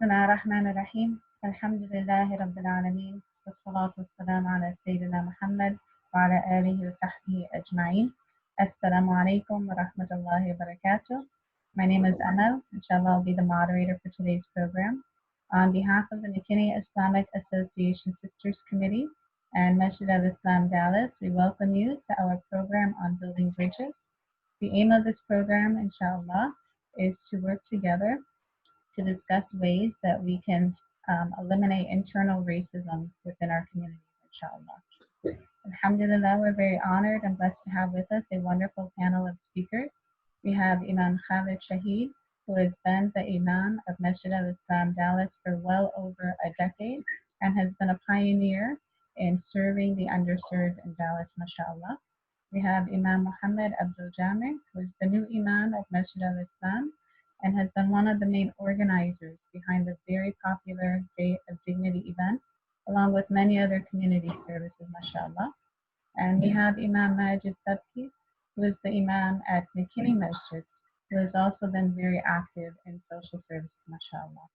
بسم الله الرحمن الرحيم الحمد لله رب العالمين والصلاة والسلام على سيدنا محمد وعلى آله وصحبه أجمعين. Assalamu alaikum wa rahmatullahi wa barakatuh. My name is Amal. Inshallah, I'll be the moderator for today's program. On behalf of the McKinney Islamic Association Sisters Committee and Masjid al-Islam Dallas, we welcome you to our program on building bridges. The aim of this program, inshallah, is to work together to discuss ways that we can eliminate internal racism within our communities, inshallah. Alhamdulillah, we're very honored and blessed to have with us a wonderful panel of speakers. We have Imam Khalid Shaheed, who has been the Imam of Masjid al-Islam Dallas for well over a decade and has been a pioneer in serving the underserved in Dallas, mashallah. We have Imam Muhammad Abdul Jamir, who is the new Imam of Masjid al-Islam and has been one of the main organizers behind the very popular Day of Dignity event, along with many other community services, mashallah. And we have Imam Masjid, who is the Imam at McKinney Masjid, who has also been very active in social services, mashallah.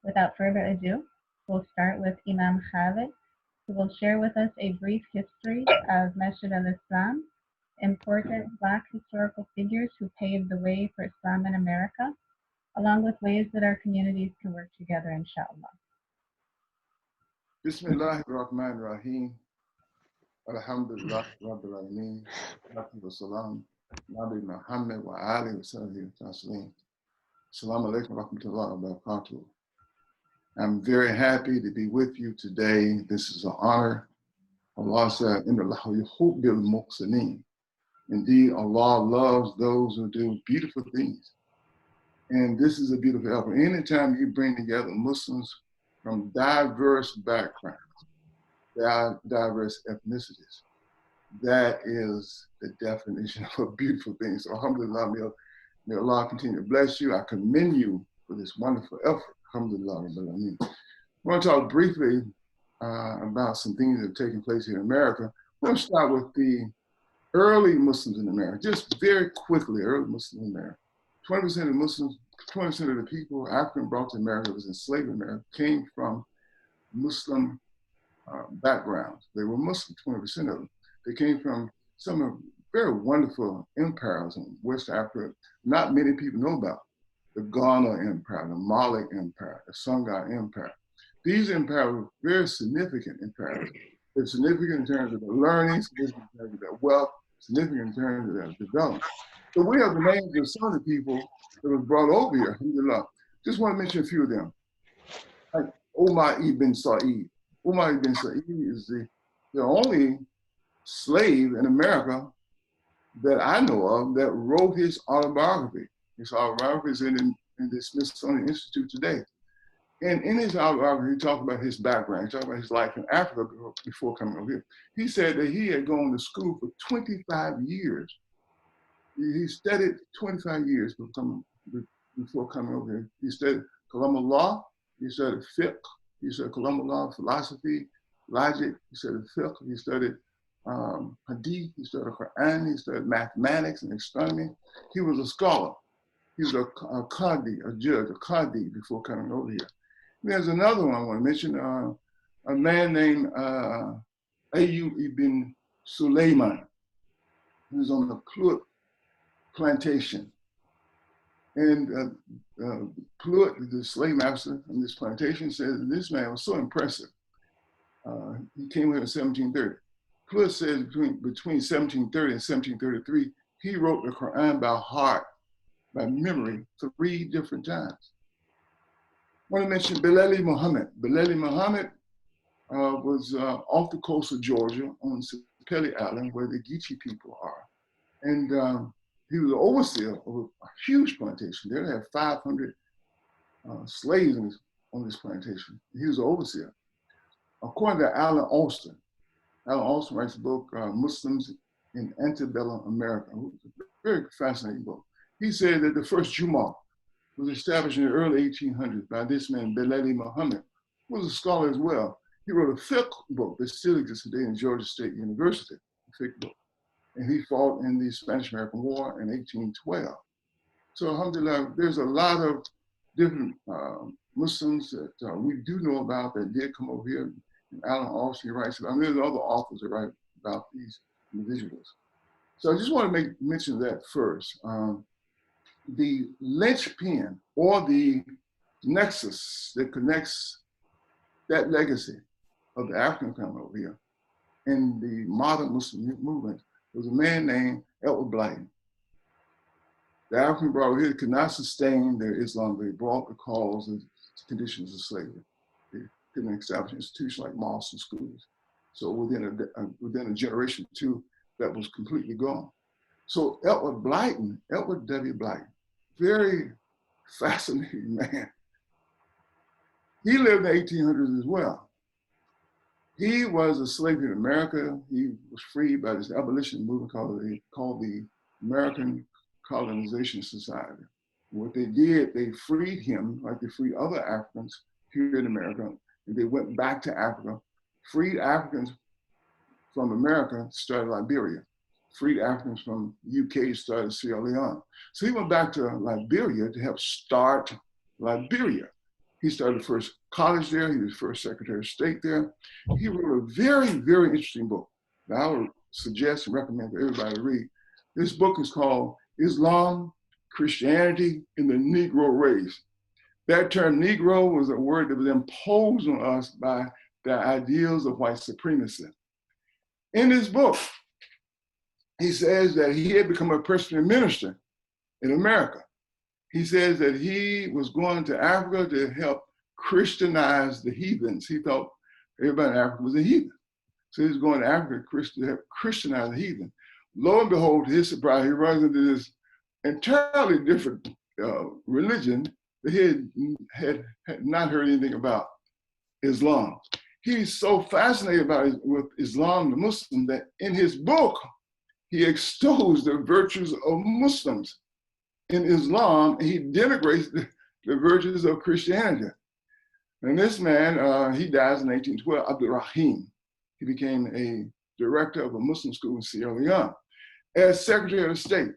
Without further ado, we'll start with Imam Khalid, who will share with us a brief history of Masjid al-Islam, important Black historical figures who paved the way for Islam in America, along with ways that our communities can work together, inshallah. Bismillahir Rahmanir Rahim. Alhamdulillah Rabbil Alameen. Wa salam. Nabi Muhammad wa alihi wa sahbihi wa taslim. Assalamu alaikum wa rahmatullahi wa barakatuh. I'm very happy to be with you today. This is an honor. Allah said, Inna Allahu yuhibbil muhsinin. Indeed, Allah loves those who do beautiful things. And this is a beautiful effort. Anytime you bring together Muslims from diverse backgrounds, diverse ethnicities, that is the definition of a beautiful thing. So alhamdulillah, may Allah continue to bless you. I commend you for this wonderful effort. Alhamdulillah. I want to talk briefly about some things that have taken place here in America. We're going to start with the early Muslims in America, just very quickly, early Muslims in America. 20% of Muslims, 20% of the people African brought to America was enslaved in America came from Muslim backgrounds. They were Muslim, 20% of them. They came from some very wonderful empires in West Africa, not many people know about. The Ghana Empire, the Mali Empire, the Songhai Empire. These empires were very significant empires. They're significant in terms of their learning, significant in terms of their wealth, significant in terms of their development. So we have the names of some of the people that was brought over here, alhamdulillah. Just want to mention a few of them. Like Omar ibn Sa'id. Omar ibn Sa'id is the only slave in America that I know of that wrote his autobiography. His autobiography is in the Smithsonian Institute today. And in his autobiography, he talked about his background. He talked about his life in Africa before coming over here. He said that he had gone to school for 25 years. He studied 25 years before coming over here. He studied Kalam law, he studied fiqh, he studied Kalam law, philosophy, logic, he studied fiqh, he studied hadith, he studied Quran, he studied mathematics and astronomy. He was a scholar. He was a qadi, a judge, a qadi before coming over here. There's another one I want to mention, a man named Ayyub ibn Sulaiman, who was on the Pluit plantation. And Pluit, the slave master on this plantation, said that this man was so impressive. He came here in 1730. Pluit says between 1730 and 1733, he wrote the Quran by heart, by memory, 3 different times. I want to mention Belali Muhammad. Belali Muhammad was off the coast of Georgia on Sapelli Island, where the Geechee people are. And he was an overseer of a huge plantation. They had 500 slaves on this plantation. He was an overseer. According to Alan Alston writes a book, Muslims in Antebellum America, a very fascinating book. He said that the first Jummah was established in the early 1800s by this man, Belali Muhammad, who was a scholar as well. He wrote a fiqh book that still exists today in Georgia State University, a fiqh book. And he fought in the Spanish-American War in 1812. So alhamdulillah, there's a lot of different Muslims that we do know about that did come over here. And Alan Austin writes about, I mean, there's other authors that write about these individuals. So I just want to mention that first. The linchpin or the nexus that connects that legacy of the African family over here in the modern Muslim movement was a man named Edward Blyton. The African brought over here could not sustain their Islam they brought because of conditions of slavery. They couldn't establish institutions like mosques and schools. So within a generation or two, that was completely gone. So Edward W. Blyton, very fascinating man. He lived in the 1800s as well. He was a slave in America. He was freed by this abolition movement called the American Colonization Society. What they did, they freed him like they freed other Africans here in America. And they went back to Africa, freed Africans from America, started Liberia. Freed Africans from UK, started Sierra Leone. So he went back to Liberia to help start Liberia. He started the first college there. He was first Secretary of State there. He wrote a very, very interesting book that I would suggest and recommend for everybody to read. This book is called Islam, Christianity, and the Negro Race. That term Negro was a word that was imposed on us by the ideals of white supremacy. In this book, he says that he had become a Presbyterian minister in America. He says that he was going to Africa to help Christianize the heathens. He thought everybody in Africa was a heathen. So he was going to Africa to help Christianize the heathen. Lo and behold, to his surprise, he runs into this entirely different religion that he had not heard anything about, Islam. He's so fascinated with Islam, the Muslim, that in his book, he extols the virtues of Muslims in Islam, and he denigrates the virtues of Christianity. And this man, he dies in 1812, Abdul Rahim. He became a director of a Muslim school in Sierra Leone. As Secretary of State,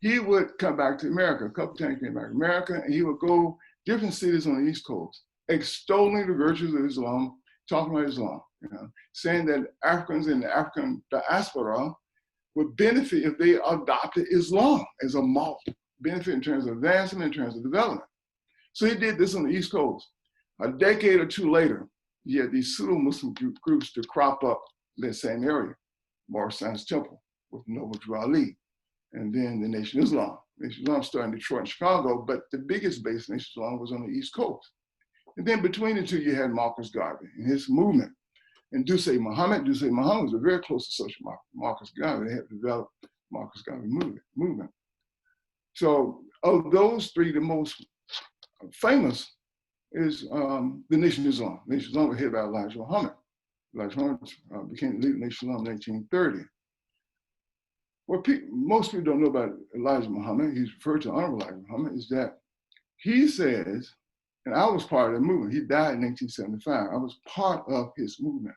he would come back to America. A couple times he came back to America, and he would go different cities on the East Coast, extolling the virtues of Islam, talking about Islam, saying that Africans in the African diaspora would benefit if they adopted Islam as a model, benefit in terms of advancement, in terms of development. So he did this on the East Coast. A decade or two later, you had these pseudo-Muslim groups to crop up in that same area, Morrison's Temple with Noble Drew Ali, and then the Nation of Islam. Nation of Islam started in Detroit and Chicago, but the biggest base of Nation of Islam was on the East Coast. And then between the two, you had Marcus Garvey and his movement. And Dusay Muhammad was a very close associate of Marcus Garvey. They had developed Marcus Garvey movement. So of those three, the most famous is the Nation of Islam. Nation of Islam was headed by Elijah Muhammad. Elijah Muhammad became the leader of Nation of Islam in 1930. What most people don't know about Elijah Muhammad, he's referred to Honorable Elijah Muhammad, is that he says, and I was part of the movement. He died in 1975. I was part of his movement.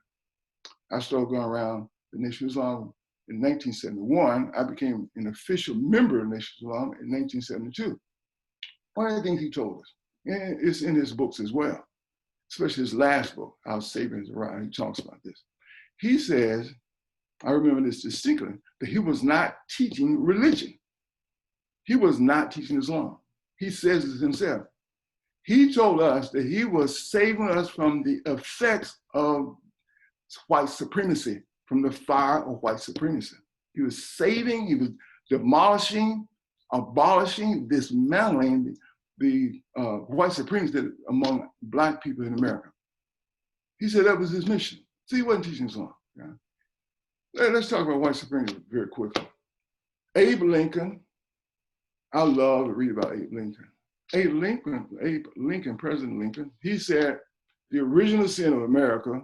I started going around the Nation of Islam in 1971. I became an official member of Nation of Islam in 1972. One of the things he told us, and it's in his books as well, especially his last book, Our Savior Is Around, he talks about this. He says, I remember this distinctly, that he was not teaching religion. He was not teaching Islam. He says it himself. He told us that he was saving us from the effects of white supremacy, from the fire of white supremacy. He was saving, he was demolishing, abolishing, dismantling the white supremacy among Black people in America. He said that was his mission. So he wasn't teaching Islam. Let's talk about white supremacy very quickly. Abe Lincoln, I love to read about Abe Lincoln. Abe Lincoln, President Lincoln, he said the original sin of America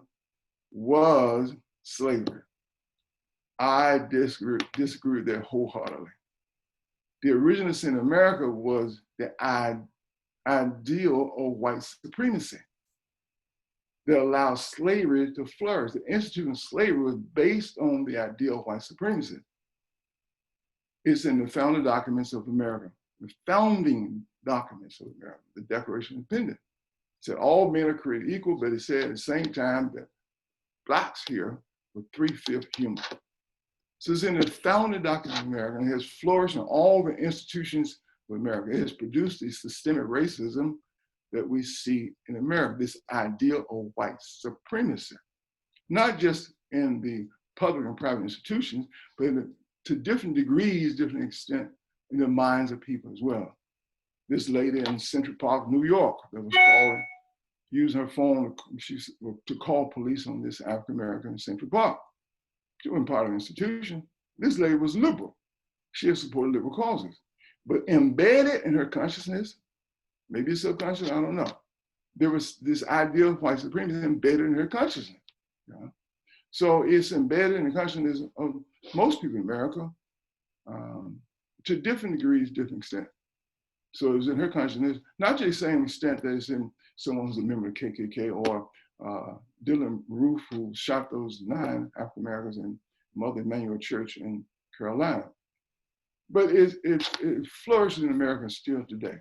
was slavery. I disagree with that wholeheartedly. The original sin of America was the ideal of white supremacy that allowed slavery to flourish. The institution of slavery was based on the ideal of white supremacy. It's in the founding documents of America. The founding documents of America, the Declaration of Independence. It said all men are created equal, but it said at the same time that blacks here were 3/5 human. So it's in the founding documents of America, and it has flourished in all the institutions of America. It has produced the systemic racism that we see in America, this ideal of white supremacy, not just in the public and private institutions, but to different degrees, different extent in the minds of people as well. This lady in Central Park, New York, that was calling, using her phone to call police on this African American in Central Park. She wasn't part of the institution. This lady was liberal. She has supported liberal causes. But embedded in her consciousness, maybe it's subconscious, I don't know, there was this idea of white supremacy embedded in her consciousness. You know? So it's embedded in the consciousness of most people in America to different degrees, different extent. So it's in her consciousness, not to the same extent that it's in someone who's a member of KKK or Dylan Roof, who shot those 9 African Americans in Mother Emanuel Church in Carolina. But it flourishes in America still today.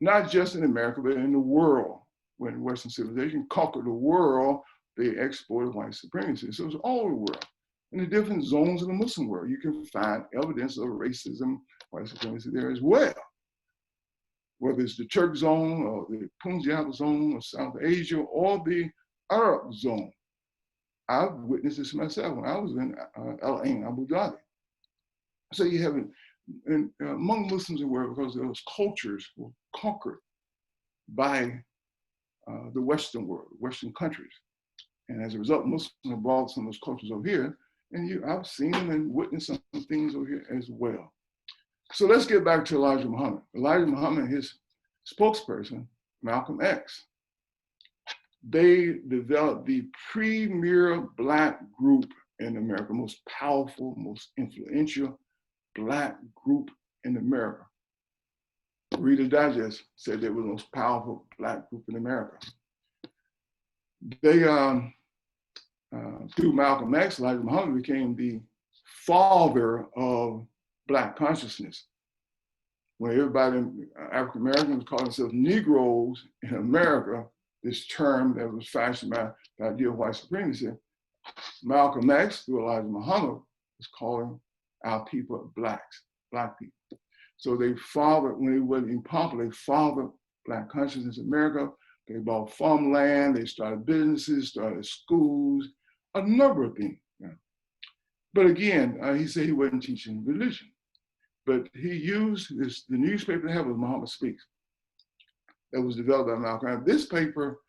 Not just in America, but in the world. When Western civilization conquered the world, they exported white supremacy. So it's all over the world. In the different zones of the Muslim world, you can find evidence of racism, white supremacy there as well. Whether it's the Turk zone or the Punjab zone or South Asia or the Arab zone. I've witnessed this myself when I was in Al Ain, Abu Dhabi. So you have it among Muslims in the world, because those cultures were conquered by the Western world, Western countries. And as a result, Muslims have brought some of those cultures over here, and I've seen them and witnessed some things over here as well. So let's get back to Elijah Muhammad. Elijah Muhammad and his spokesperson, Malcolm X, they developed the premier Black group in America, most powerful, most influential Black group in America. Reader's Digest said they were the most powerful Black group in America. They, through Malcolm X, Elijah Muhammad became the father of Black consciousness. When everybody, African Americans, called themselves Negroes in America, this term that was fashioned by the idea of white supremacy, Malcolm X, through Elijah Muhammad, was calling our people blacks, Black people. So they fathered, when it wasn't even popular, they fathered Black consciousness in America. They bought farmland, they started businesses, started schools, a number of things. Yeah. But again, he said he wasn't teaching religion. But he used the newspaper they have was Muhammad Speaks, that was developed by Malcolm X. This paper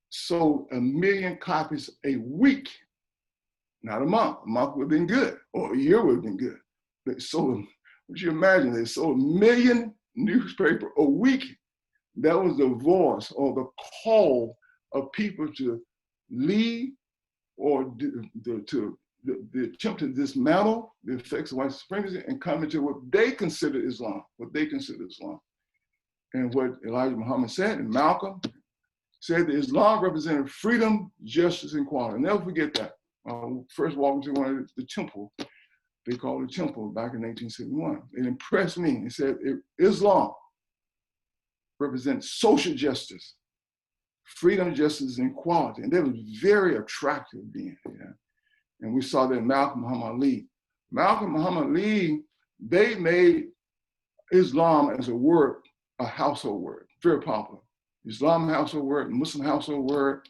sold 1 million copies a week, not a month. A month would have been good, or a year would have been good. They sold, would you imagine, they sold 1 million newspaper a week. That was the voice or the call of people to leave or to the attempt to dismantle the effects of white supremacy and come into what they consider Islam, And what Elijah Muhammad said, and Malcolm said that Islam represented freedom, justice, and equality. I'll never forget that. First walking to one of the temple, they called it temple back in 1871. It impressed me. It said Islam represents social justice, freedom, justice, and equality. And that was very attractive then. Yeah? And we saw that in Malcolm Muhammad Ali. Malcolm Muhammad Ali, they made Islam as a word, a household word, very popular. Islam household word, Muslim household word,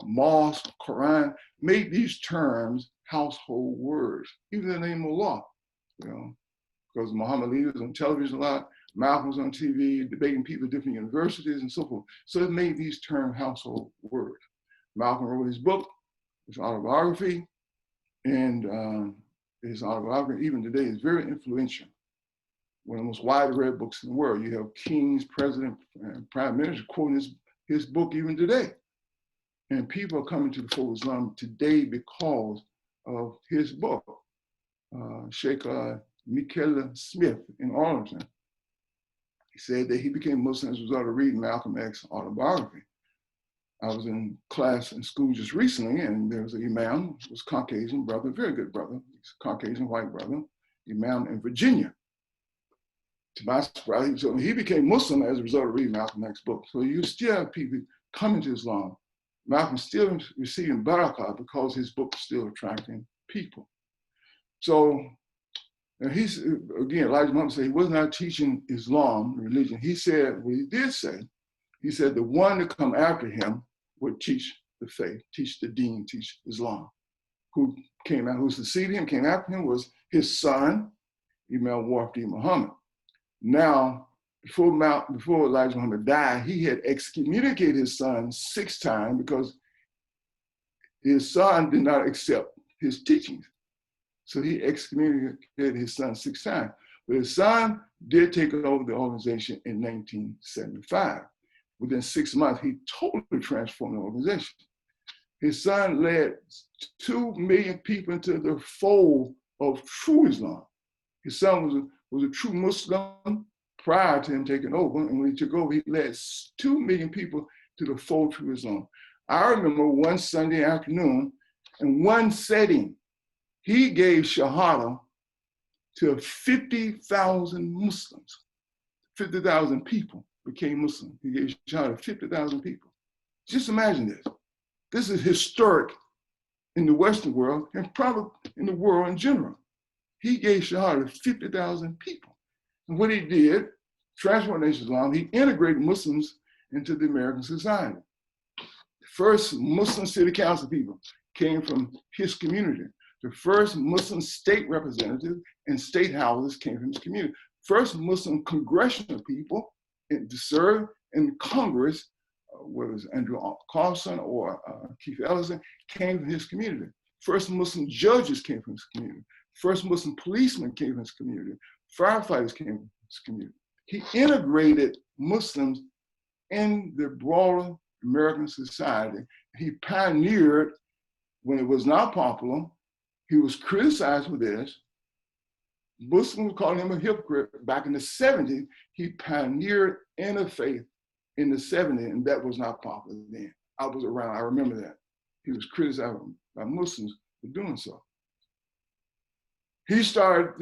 mosque, Quran, made these terms household words, even in the name of Allah, you know, because Muhammad Ali was on television a lot, Malcolm was on TV, debating people at different universities and so forth. So it made these terms household words. Malcolm wrote his book, his autobiography, and his autobiography, even today, is very influential. One of the most widely read books in the world. You have kings, presidents, and prime ministers quoting his book even today. And people are coming to the fold of Islam today because of his book. Sheikh McKinney Smith in Arlington, he said that he became Muslim as a result of reading Malcolm X's autobiography. I was in class in school just recently, and there was an imam, was Caucasian brother, very good brother, he's a Caucasian white brother, imam in Virginia. To my surprise, so he became Muslim as a result of reading Malcolm X's book. So you still have people coming to Islam. Malcolm still receiving barakah because his book is still attracting people. So and he's, again, Elijah Muhammad said he was not teaching Islam, religion. He said, what he did say, he said the one to come after him would teach the faith, teach the deen, teach Islam. Who came out, who succeeded him, came after him was his son, Imam Wafdi Muhammad. Now, before Elijah Muhammad died, he had excommunicated his son 6 times because his son did not accept his teachings. So he excommunicated his son 6 times. But his son did take over the organization in 1975. Within 6 months, he totally transformed the organization. His son led 2 million people into the fold of true Islam. His son was a true Muslim prior to him taking over. And when he took over, he led 2 million people to the fold of true Islam. I remember one Sunday afternoon, in one setting, he gave Shahada to 50,000 Muslims. 50,000 people became Muslim. He gave Shahada to 50,000 people. Just imagine this. This is historic in the Western world and probably in the world in general. He gave Shahada to 50,000 people. And what he did, transformed Islam, he integrated Muslims into the American society. The first Muslim city council people came from his community. The first Muslim state representative and state houses came from his community. First Muslim congressional people to serve in Congress, whether it was Andrew Carlson or Keith Ellison, came from his community. First Muslim judges came from his community. First Muslim policemen came from his community. Firefighters came from his community. He integrated Muslims in the broader American society. He pioneered when it was not popular. He was criticized for this. Muslims called him a hypocrite. Back in the 70s, he pioneered interfaith in the 70s, and that was not popular then. I was around, I remember that. He was criticized by Muslims for doing so. He started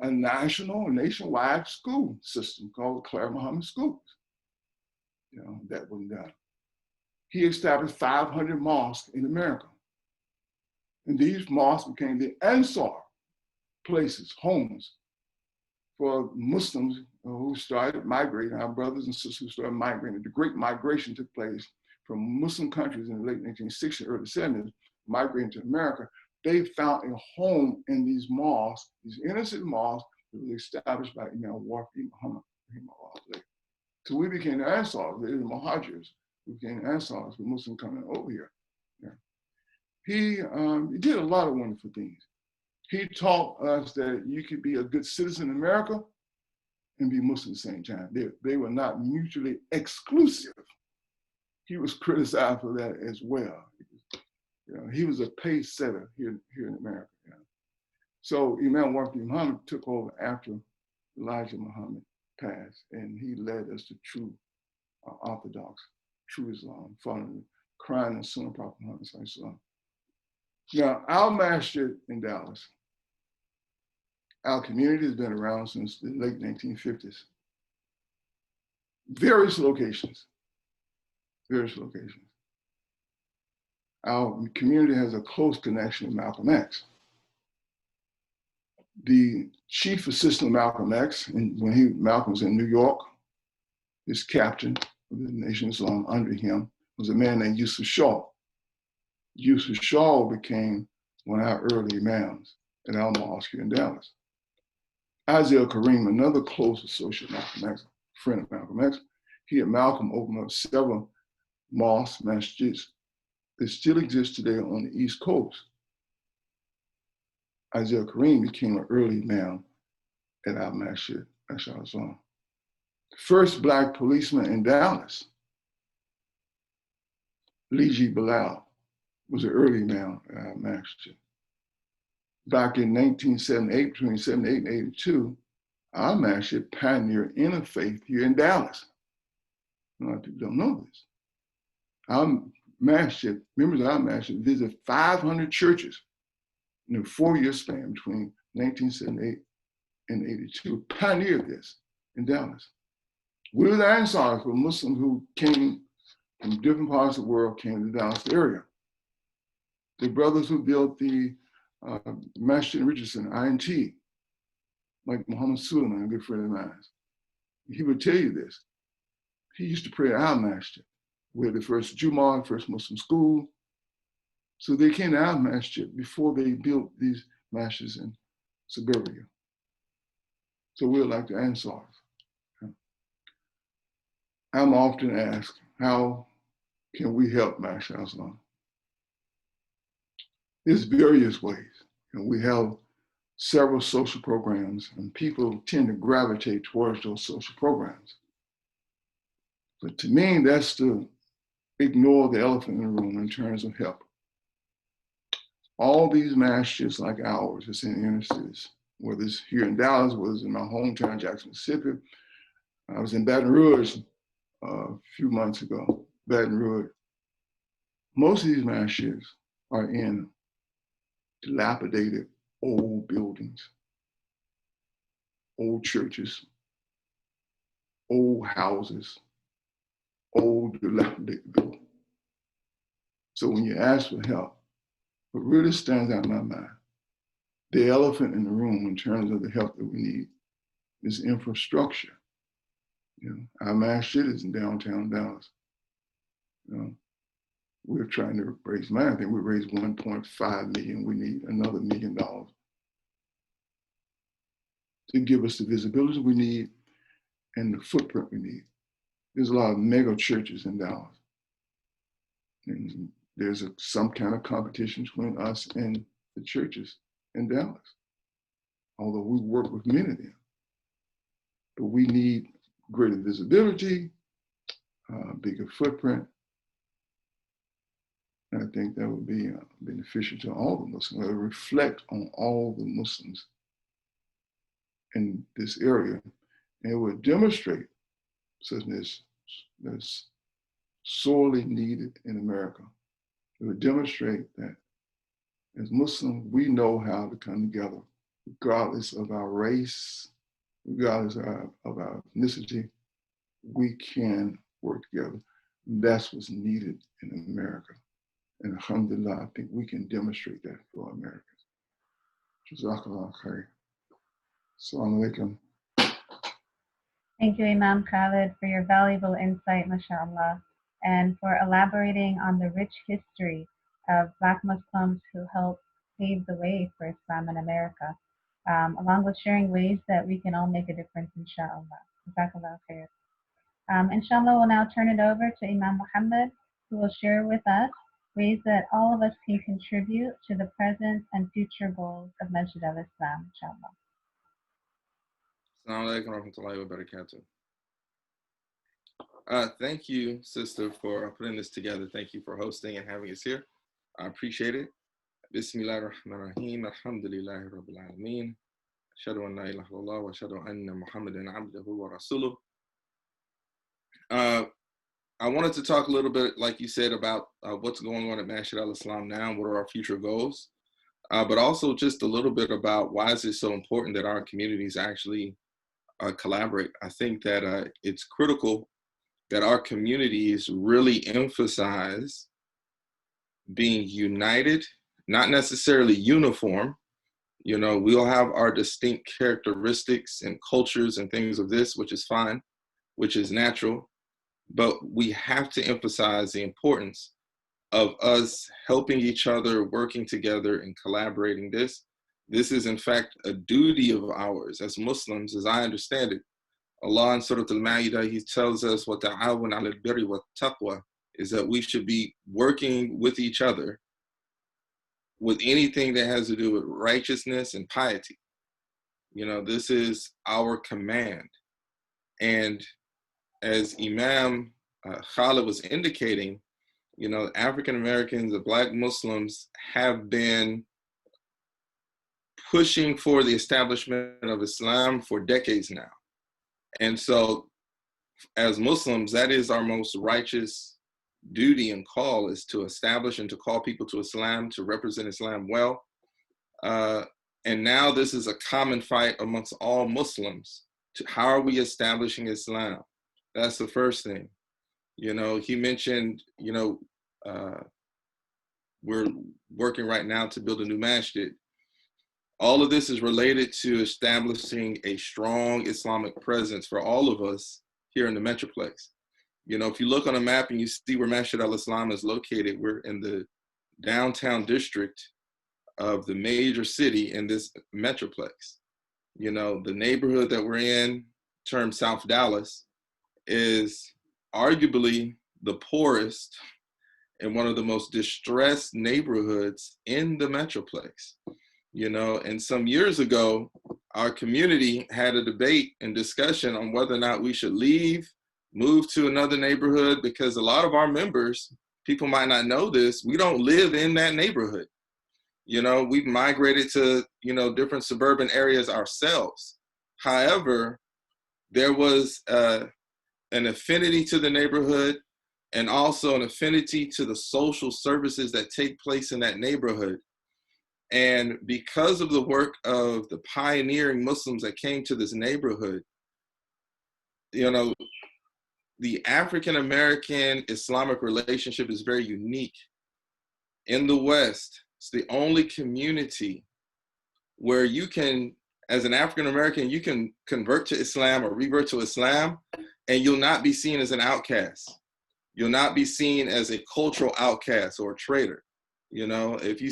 a nationwide school system called Claire Muhammad Schools. That wasn't done. He established 500 mosques in America. And these mosques became the Ansar places, homes for Muslims who started migrating, our brothers and sisters who started migrating. The Great Migration took place from Muslim countries in the late 1960s, early 70s, migrating to America. They found a home in these mosques, these innocent mosques that were established by Imam Wafdi Muhammad. So we became the Ansars, the Muhajirs. We became the Ansars, the Muslims coming over here. Yeah. He did a lot of wonderful things. He taught us that you could be a good citizen in America and be Muslim at the same time. They were not mutually exclusive. He was criticized for that as well. He was a pace setter here in America. Yeah. So Imam Wafdi Muhammad took over after Elijah Muhammad passed, and he led us to true Orthodox, true Islam, following the Quran and Sunnah Prophet Muhammad sallallahu alaihi wasallam. Now, our Masjid in Dallas, our community has been around since the late 1950s. Various locations. Our community has a close connection with Malcolm X. The chief assistant of Malcolm X, when Malcolm was in New York, his captain of the Nation of Islam under him was a man named Yusuf Shaw. Yusuf Shaw became one of our early imams at our mosque here in Dallas. Isaiah Kareem, another close associate of Malcolm X, friend of Malcolm X, he and Malcolm opened up several mosques, masjids, that still exist today on the East Coast. Isaiah Kareem became an early imam at our masjid, mashallah. First Black policeman in Dallas, Liji Bilal, was an early imam at our masjid. Back in 1978, between 78 and 82, our masjid pioneered interfaith here in Dallas. A lot of people don't know this. Our masjid, members of our masjid, visited 500 churches in a 4-year span between 1978 in 82, pioneered this in Dallas. We were the Ansars for Muslims who came from different parts of the world, came to the Dallas area. The brothers who built the Masjid in Richardson, INT, like Muhammad Suleiman, a good friend of mine, he would tell you this. He used to pray at our Masjid. We had the first Jumu'ah, first Muslim school. So they came to our Masjid before they built these masjids in suburbia. So we're like the Ansars. I'm often asked, how can we help Masjid al-Islam? There's various ways. We have several social programs, and people tend to gravitate towards those social programs. But to me, that's to ignore the elephant in the room in terms of help. All these masjids like ours, it's in inner cities, whether it's here in Dallas, whether it's in my hometown, Jackson, Mississippi. I was in Baton Rouge a few months ago, Baton Rouge. Most of these masjids are in dilapidated old buildings, old churches, old houses, old dilapidated buildings. So when you ask for help, what really stands out in my mind, the elephant in the room in terms of the help that we need is infrastructure. Our masjid is in downtown Dallas. We're trying to raise money. I think we raised $1.5 million. We need another $1 million to give us the visibility we need and the footprint we need. There's a lot of mega churches in Dallas. And there's some kind of competition between us and the churches in Dallas, although we work with many of them. But we need greater visibility, bigger footprint. And I think that would be beneficial to all the Muslims. It would reflect on all the Muslims in this area, and it would demonstrate something that's sorely needed in America. It would demonstrate that as Muslims, we know how to come together, regardless of our race, regardless of our ethnicity. We can work together. That's what's needed in America. And alhamdulillah, I think we can demonstrate that for Americans. Jazakallah khair. Assalamu alaikum. Thank you, Imam Khalid, for your valuable insight, mashallah, and for elaborating on the rich history of Black Muslims who helped pave the way for Islam in America, along with sharing ways that we can all make a difference, inshallah. Jazakallah khair. Inshallah, we'll now turn it over to Imam Muhammad, who will share with us ways that all of us can contribute to the present and future goals of Masjid al-Islam, inshallah. Assalamu alaikum warahmatullahi wabarakatuh. Thank you, sister, for putting this together. Thank you for hosting and having us here. I appreciate it. Bismillahir Rahmanir Rahim. Alhamdulillahi Rabbil Alameen. Ashhadu an la ilaha illallah wa ashhadu anna Muhammadan abduhu wa rasuluh. I wanted to talk a little bit, like you said, about what's going on at Masjid al-Islam now and what are our future goals, but also just a little bit about why is it so important that our communities actually collaborate. I think that it's critical that our communities really emphasize being united, not necessarily uniform. We'll have our distinct characteristics and cultures and things of this, which is fine, which is natural. But we have to emphasize the importance of us helping each other, working together, and collaborating. This is, in fact, a duty of ours as Muslims, as I understand it. Allah in Surah Al-Ma'idah, He tells us, وَتَعَاوَنْ عَلَى الْبِرِّ وَالتَّقْوَى, is that we should be working with each other with anything that has to do with righteousness and piety. This is our command. And as Imam Khalid was indicating, African Americans, the Black Muslims have been pushing for the establishment of Islam for decades now. And so as Muslims, that is our most righteous duty and call, is to establish and to call people to Islam, to represent Islam well. And now this is a common fight amongst all Muslims. How are we establishing Islam? That's the first thing. He mentioned, we're working right now to build a new masjid. All of this is related to establishing a strong Islamic presence for all of us here in the Metroplex. If you look on a map and you see where Masjid al-Islam is located, we're in the downtown district of the major city in this Metroplex. The neighborhood that we're in, termed South Dallas, is arguably the poorest and one of the most distressed neighborhoods in the Metroplex. And some years ago, our community had a debate and discussion on whether or not we should leave, move to another neighborhood, because a lot of our members, people might not know this, we don't live in that neighborhood. We've migrated to, different suburban areas ourselves. However, there was an affinity to the neighborhood and also an affinity to the social services that take place in that neighborhood. And because of the work of the pioneering Muslims that came to this neighborhood, the African-American Islamic relationship is very unique. In the West, it's the only community where you can, as an African-American, you can convert to Islam or revert to Islam, and you'll not be seen as an outcast. You'll not be seen as a cultural outcast or a traitor. If you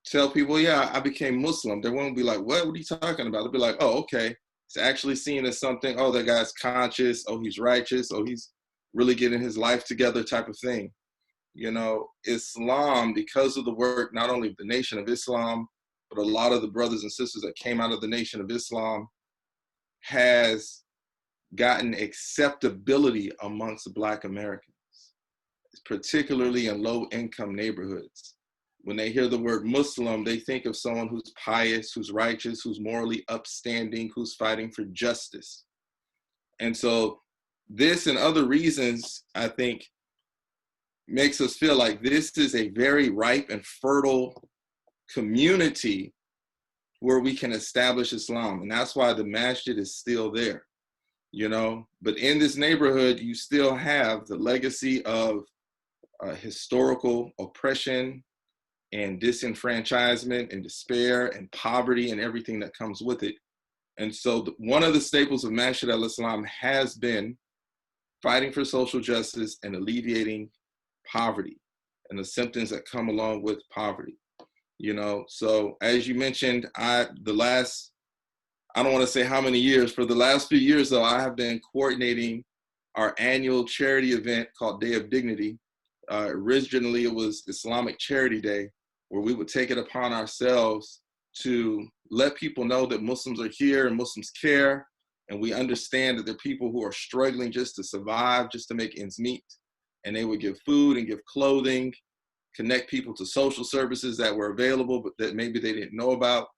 tell people, yeah, I became Muslim, they won't be like, what are you talking about? They'll be like, oh, okay. It's actually seen as something, oh, that guy's conscious, oh, he's righteous, oh, he's really getting his life together type of thing. Islam, because of the work, not only of the Nation of Islam, but a lot of the brothers and sisters that came out of the Nation of Islam, has gotten acceptability amongst Black Americans, particularly in low-income neighborhoods. When they hear the word Muslim, they think of someone who's pious, who's righteous, who's morally upstanding, who's fighting for justice. And so this and other reasons, I think, makes us feel like this is a very ripe and fertile community where we can establish Islam. And that's why the masjid is still there, But in this neighborhood, you still have the legacy of historical oppression and disenfranchisement and despair and poverty and everything that comes with it. And so one of the staples of Masjid al-Islam has been fighting for social justice and alleviating poverty and the symptoms that come along with poverty. So as you mentioned, I don't want to say how many years, for the last few years though, I have been coordinating our annual charity event called Day of Dignity. Originally it was Islamic Charity Day, where we would take it upon ourselves to let people know that Muslims are here and Muslims care, and we understand that there are people who are struggling just to survive, just to make ends meet. And they would give food and give clothing, connect people to social services that were available, but that maybe they didn't know about,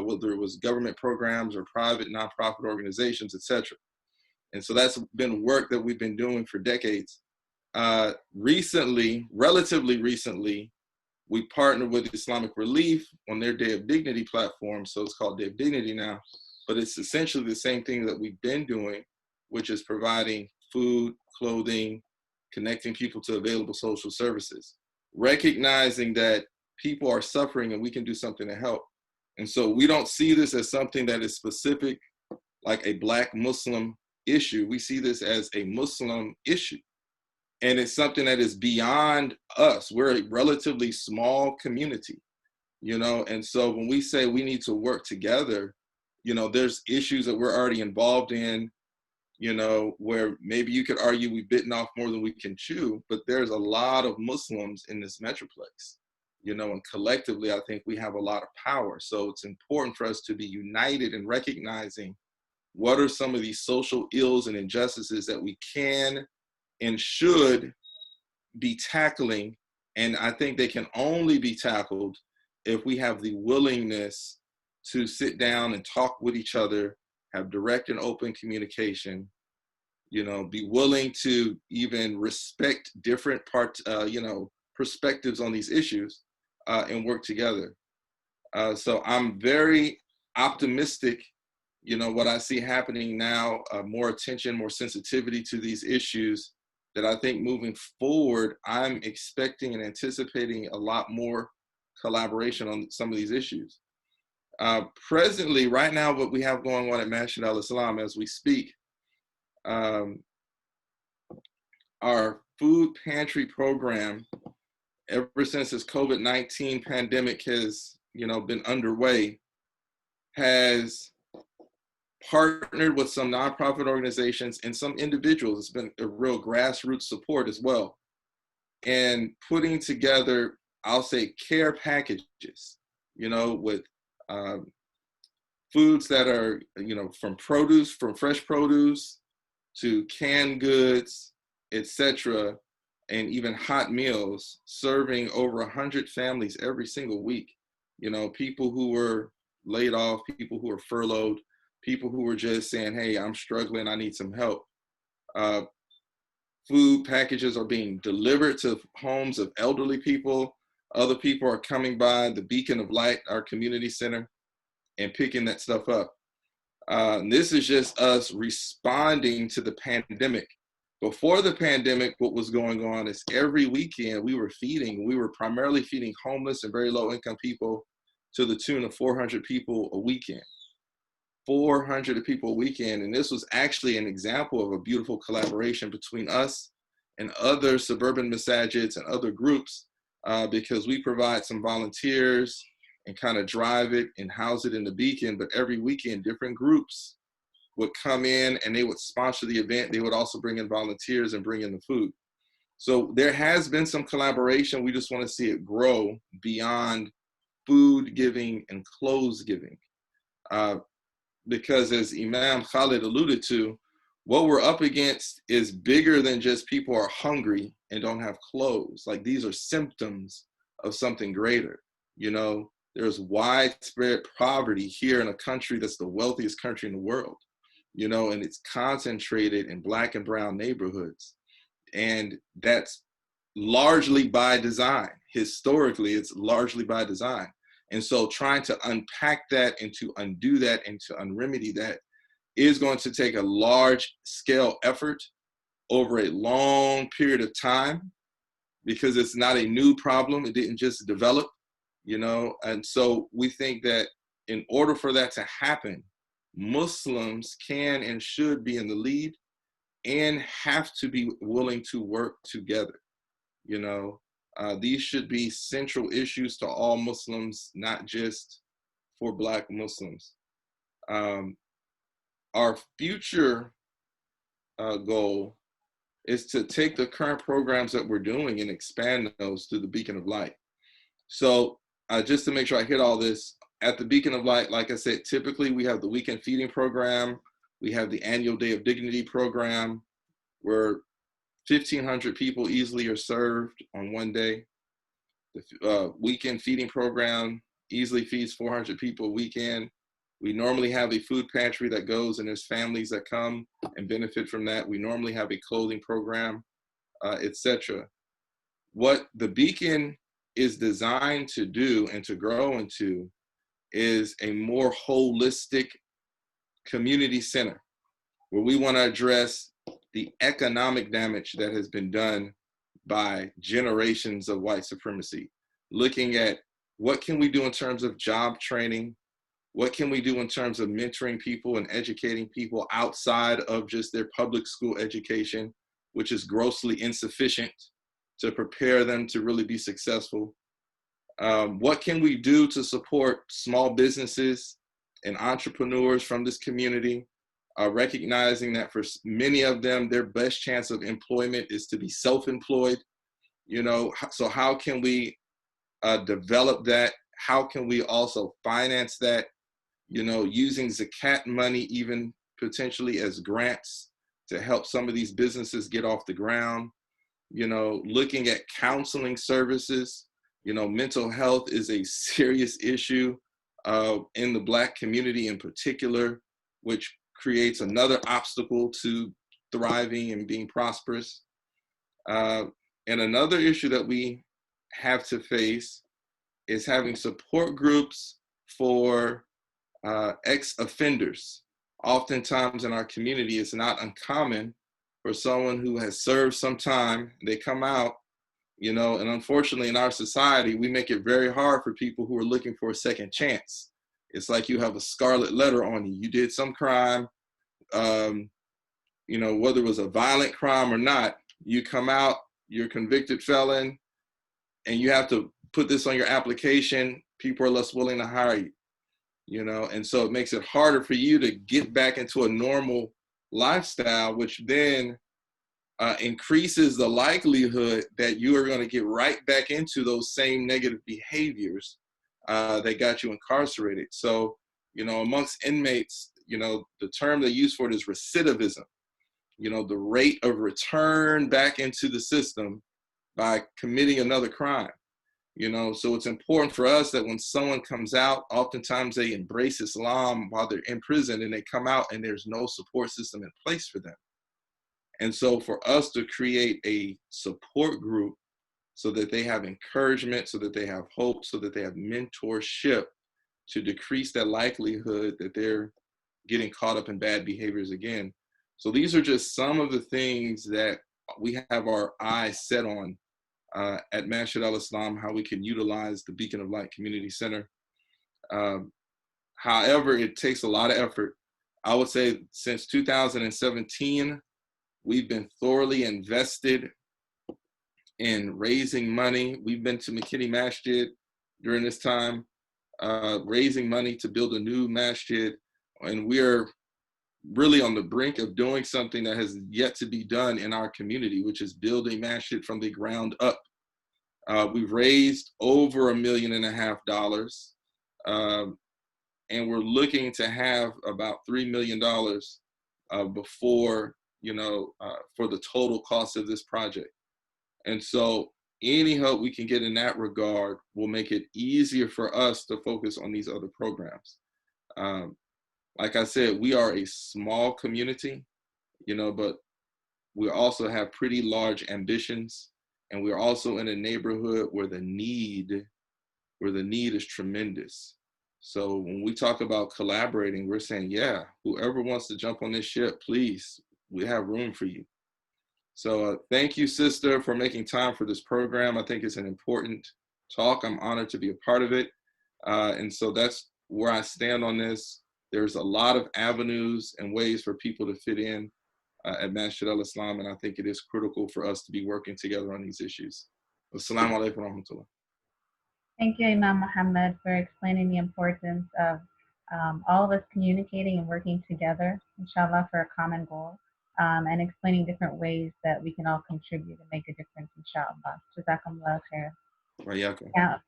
whether it was government programs or private nonprofit organizations, etc. And so that's been work that we've been doing for decades. Relatively recently, we partnered with Islamic Relief on their Day of Dignity platform. So it's called Day of Dignity now, but it's essentially the same thing that we've been doing, which is providing food, clothing, connecting people to available social services, recognizing that people are suffering and we can do something to help. And so we don't see this as something that is specific, like a Black Muslim issue. We see this as a Muslim issue. And it's something that is beyond us. We're a relatively small community, and so when we say we need to work together, there's issues that we're already involved in, where maybe you could argue we've bitten off more than we can chew, but there's a lot of Muslims in this Metroplex, and collectively, I think we have a lot of power. So it's important for us to be united in recognizing what are some of these social ills and injustices that we can and should be tackling. And I think they can only be tackled if we have the willingness to sit down and talk with each other, have direct and open communication, be willing to even respect different perspectives on these issues, and work together. So I'm very optimistic, you know, what I see happening now, more attention, more sensitivity to these issues, that I think moving forward, I'm expecting and anticipating a lot more collaboration on some of these issues. Presently, right now, what we have going on at Masjid al-Islam as we speak, our food pantry program, ever since this COVID-19 pandemic has, you know, been underway, has partnered with some nonprofit organizations and some individuals. It's been a real grassroots support as well. And putting together, I'll say, care packages, you know, with foods that are, you know, from produce, from fresh produce to canned goods, etc., and even hot meals, serving over 100 families every single week. You know, people who were laid off, people who were furloughed, people who were just saying, hey, I'm struggling, I need some help. Food packages are being delivered to homes of elderly people. Other people are coming by the Beacon of Light, our community center, and picking that stuff up. This is just us responding to the pandemic. Before the pandemic, what was going on is every weekend we were primarily feeding homeless and very low income people to the tune of 400 people a weekend. 400 people a weekend. And this was actually an example of a beautiful collaboration between us and other suburban masajids and other groups, because we provide some volunteers and kind of drive it and house it in the Beacon. But every weekend, different groups would come in and they would sponsor the event. They would also bring in volunteers and bring in the food. So there has been some collaboration. We just want to see it grow beyond food giving and clothes giving. Because as Imam Khalid alluded to, what we're up against is bigger than just people are hungry and don't have clothes. Like, these are symptoms of something greater. You know, there's widespread poverty here in a country that's the wealthiest country in the world, you know, and it's concentrated in Black and brown neighborhoods. And that's largely by design. Historically, it's largely by design. And so trying to unpack that and to undo that and to unremedy that is going to take a large scale effort over a long period of time, because it's not a new problem. It didn't just develop, you know. And so we think that in order for that to happen, Muslims can and should be in the lead and have to be willing to work together, you know. These should be central issues to all Muslims, not just for Black Muslims. Our future goal is to take the current programs that we're doing and expand those through the Beacon of Light. So just to make sure I hit all this, at the Beacon of Light, like I said, typically we have the weekend feeding program. We have the annual Day of Dignity program, where 1,500 people easily are served on one day. The weekend feeding program easily feeds 400 people a weekend. We normally have a food pantry that goes, and there's families that come and benefit from that. We normally have a clothing program, etc. What the Beacon is designed to do and to grow into is a more holistic community center, where we want to address the economic damage that has been done by generations of white supremacy, looking at what can we do in terms of job training, what can we do in terms of mentoring people and educating people outside of just their public school education, which is grossly insufficient to prepare them to really be successful. What can we do to support small businesses and entrepreneurs from this community, recognizing that for many of them, their best chance of employment is to be self-employed. You know, so how can we develop that? How can we also finance that? You know, using Zakat money, even potentially as grants, to help some of these businesses get off the ground. You know, looking at counseling services. You know, mental health is a serious issue in the Black community in particular, which creates another obstacle to thriving and being prosperous. And another issue that we have to face is having support groups for ex-offenders. Oftentimes in our community, it's not uncommon for someone who has served some time, they come out, you know, and unfortunately in our society, we make it very hard for people who are looking for a second chance. It's like you have a scarlet letter on you. You did some crime, you know, whether it was a violent crime or not, you come out, you're a convicted felon, and you have to put this on your application. People are less willing to hire you, you know, and so it makes it harder for you to get back into a normal lifestyle, which then increases the likelihood that you are going to get right back into those same negative behaviors that got you incarcerated. So, you know, amongst inmates, you know, the term they use for it is recidivism, you know, the rate of return back into the system by committing another crime. You know, so it's important for us that when someone comes out, oftentimes they embrace Islam while they're in prison, and they come out and there's no support system in place for them. And so for us to create a support group so that they have encouragement, so that they have hope, so that they have mentorship to decrease that likelihood that they're getting caught up in bad behaviors again. So these are just some of the things that we have our eyes set on at Masjid al-Islam, how we can utilize the Beacon of Light Community Center. However, it takes a lot of effort. I would say since 2017, we've been thoroughly invested in raising money. We've been to McKinney Masjid during this time, raising money to build a new masjid. And we're really on the brink of doing something that has yet to be done in our community, which is building masjid from the ground up. We've raised over $1.5 million, and we're looking to have about $3 million before, you know, for the total cost of this project. And so any help we can get in that regard will make it easier for us to focus on these other programs. Like I said, we are a small community, you know, but we also have pretty large ambitions. And we're also in a neighborhood where the need is tremendous. So when we talk about collaborating, we're saying, yeah, whoever wants to jump on this ship, please, we have room for you. So thank you, sister, for making time for this program. I think it's an important talk. I'm honored to be a part of it. And so that's where I stand on this. There's a lot of avenues and ways for people to fit in at Masjid al-Islam, and I think it is critical for us to be working together on these issues. Assalamu alaikum wa rahmatullah. Thank you, Imam Muhammad, for explaining the importance of all of us communicating and working together, inshallah, for a common goal, and explaining different ways that we can all contribute and make a difference, inshallah. Jazakumullah khair.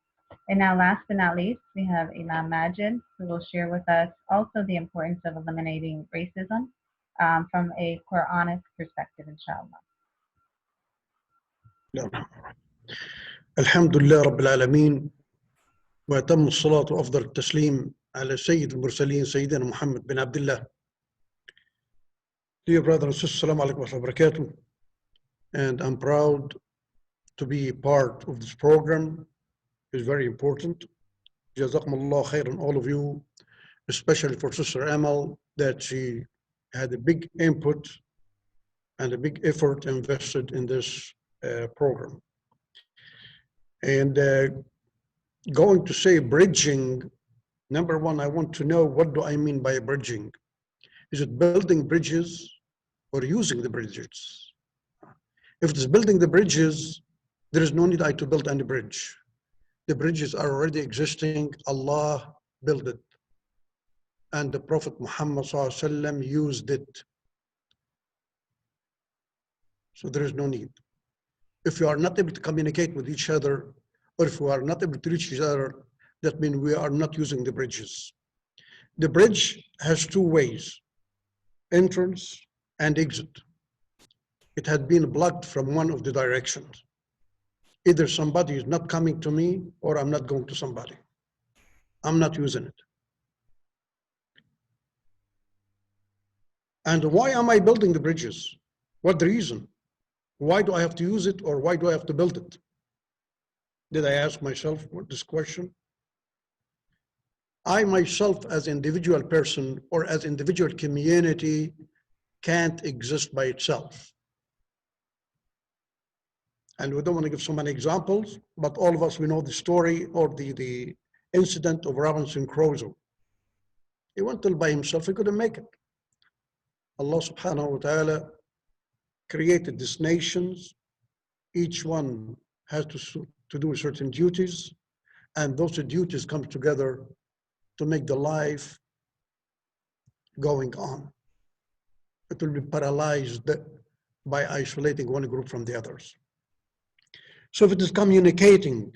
And now, last but not least, we have Imam Masjid, who will share with us also the importance of eliminating racism from a Quranic perspective, inshallah. الحمد لله رب العالمين وأتم الصلاة وأفضل التسليم على سيد المرسلين سيدنا محمد بن عبد الله. Dear brothers and sisters, Assalamu alaikum wa rahmatullahi wa barakatuh. And I'm proud to be part of this program. It's very important. Jazakumullah khairan, all of you, especially for Sister Amal, that she had a big input and a big effort invested in this program. And going to say bridging, number one, I want to know, what do I mean by bridging? Is it building bridges or using the bridges? If it's building the bridges, there is no need to build any bridge. The bridges are already existing. Allah built it. And the Prophet Muhammad ﷺ used it. So there is no need. If you are not able to communicate with each other, or if we are not able to reach each other, that means we are not using the bridges. The bridge has two ways, entrance and exit. It had been blocked from one of the directions. Either somebody is not coming to me, or I'm not going to somebody. I'm not using it. And why am I building the bridges? What the reason? Why do I have to use it, or why do I have to build it? Did I ask myself this question? I myself as individual person or as individual community can't exist by itself. And we don't want to give so many examples, but all of us, we know the story or the incident of Robinson Crusoe. He went all by himself, he couldn't make it. Allah subhanahu wa ta'ala created these nations. Each one has to do certain duties, and those duties come together to make the life going on. It will be paralyzed by isolating one group from the others. So if it is communicating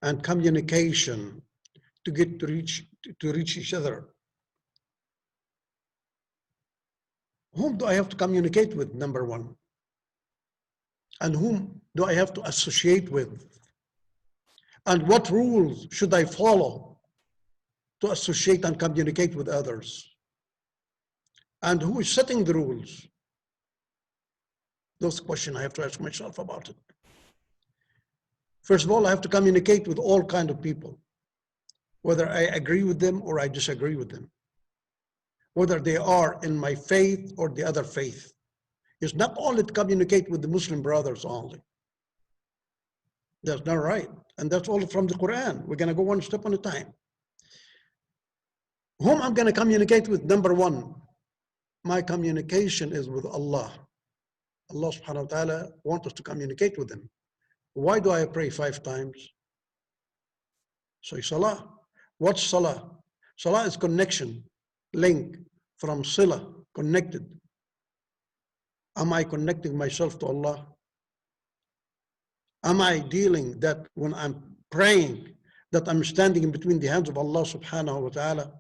and communication to reach each other, whom do I have to communicate with, number one? And whom do I have to associate with? And what rules should I follow to associate and communicate with others? And who is setting the rules? Those questions I have to ask myself about it. First of all, I have to communicate with all kinds of people, whether I agree with them or I disagree with them, whether they are in my faith or the other faith. It's not only to communicate with the Muslim brothers only. That's not right. And that's all from the Quran. We're going to go one step at a time. Whom I'm going to communicate with, number one, my communication is with Allah. Allah subhanahu wa ta'ala wants us to communicate with him. Why do I pray 5 times? Say salah. What's salah? Salah is connection, link from sila, connected. Am I connecting myself to Allah? Am I dealing that when I'm praying, that I'm standing in between the hands of Allah subhanahu wa ta'ala?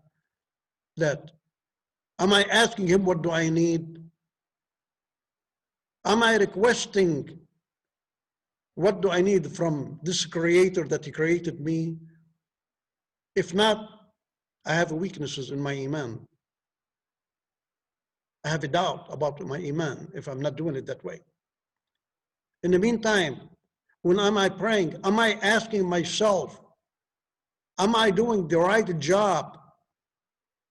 That am I asking him, what do I need? Am I requesting, what do I need from this creator that he created me? If not, I have weaknesses in my iman. I have a doubt about my iman if I'm not doing it that way. In the meantime, when am I praying? Am I asking myself, am I doing the right job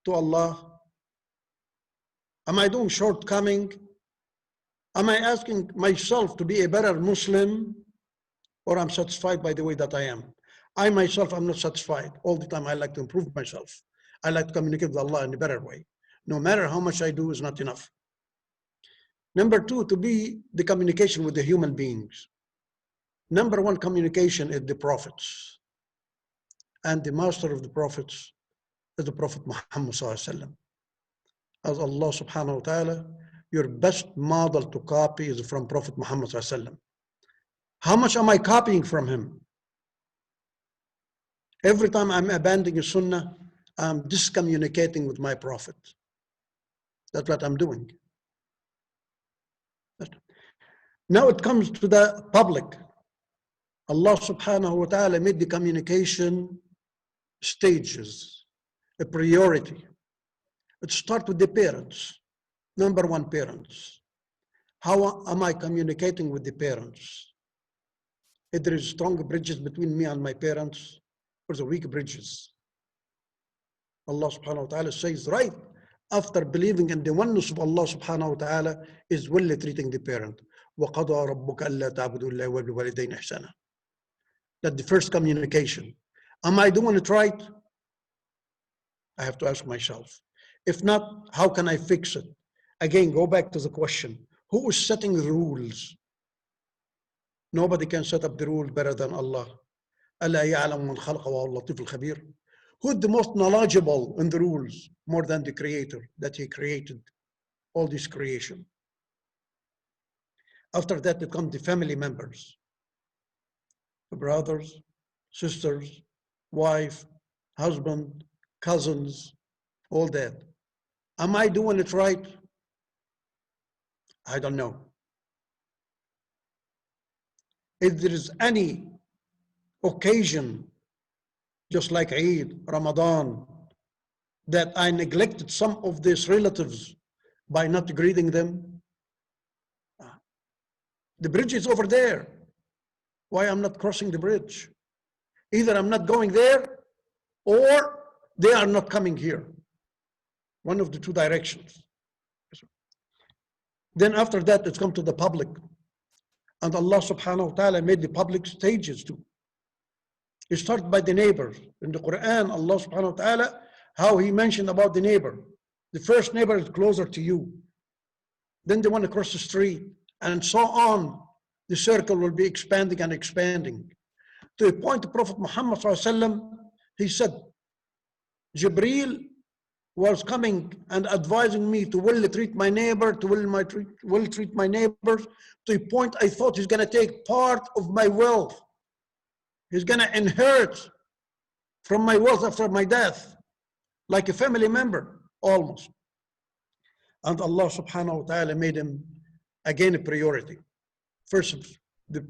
to Allah? Am I doing shortcoming? Am I asking myself to be a better Muslim, or I'm satisfied by the way that I am? I myself am not satisfied. All the time I like to improve myself. I like to communicate with Allah in a better way. No matter how much I do is not enough. Number two, to be the communication with the human beings. Number one communication is the prophets. And the master of the prophets is the Prophet Muhammad sallallahu alaihi wasallam. As Allah subhanahu wa ta'ala, your best model to copy is from Prophet Muhammad sallallahu alaihi wasallam. How much am I copying from him? Every time I'm abandoning Sunnah, I'm discommunicating with my Prophet. That's what I'm doing. Now it comes to the public. Allah subhanahu wa ta'ala made the communication stages, a priority. It starts with the parents. Number one, parents. How am I communicating with the parents? If there is strong bridges between me and my parents, or the weak bridges. Allah subhanahu wa ta'ala says, right after believing in the oneness of Allah subhanahu wa ta'ala is well treating the parent. وَقَضَى رَبُّكَ أَلَّا تَعْبُدُوا إِلَّا وَبِالْوَالِدَيْنِ إِحْسَانًا. That's the first communication. Am I doing it right? I have to ask myself. If not, how can I fix it? Again, go back to the question. Who is setting the rules? Nobody can set up the rules better than Allah. أَلَا يَعْلَمُ مَنْ خَلَقَ وَهُوَ اللَّطِيفُ الْخَبِيرُ. Who's the most knowledgeable in the rules more than the creator that he created all this creation? After that, it comes the family members, the brothers, sisters, wife, husband, cousins, all that. Am I doing it right? I don't know. If there is any occasion, just like Eid, Ramadan, that I neglected some of these relatives by not greeting them, the bridge is over there. Why I'm not crossing the bridge? Either I'm not going there, or They are not coming here. One of the two directions. Then after that, it's come to the public. And Allah subhanahu wa ta'ala made the public stages too. It started by the neighbors. In the Quran, Allah subhanahu wa ta'ala, how he mentioned about the neighbor. The first neighbor is closer to you. Then the one across the street, and so on. The circle will be expanding and expanding. To a point, the Prophet Muhammad sallallahu alaihi wasallam, he said, Jibreel was coming and advising me to well treat my neighbor, to well treat my neighbors, to a point I thought he's going to take part of my wealth. He's going to inherit from my wealth after my death, like a family member, almost. And Allah subhanahu wa ta'ala made him again a priority. First, the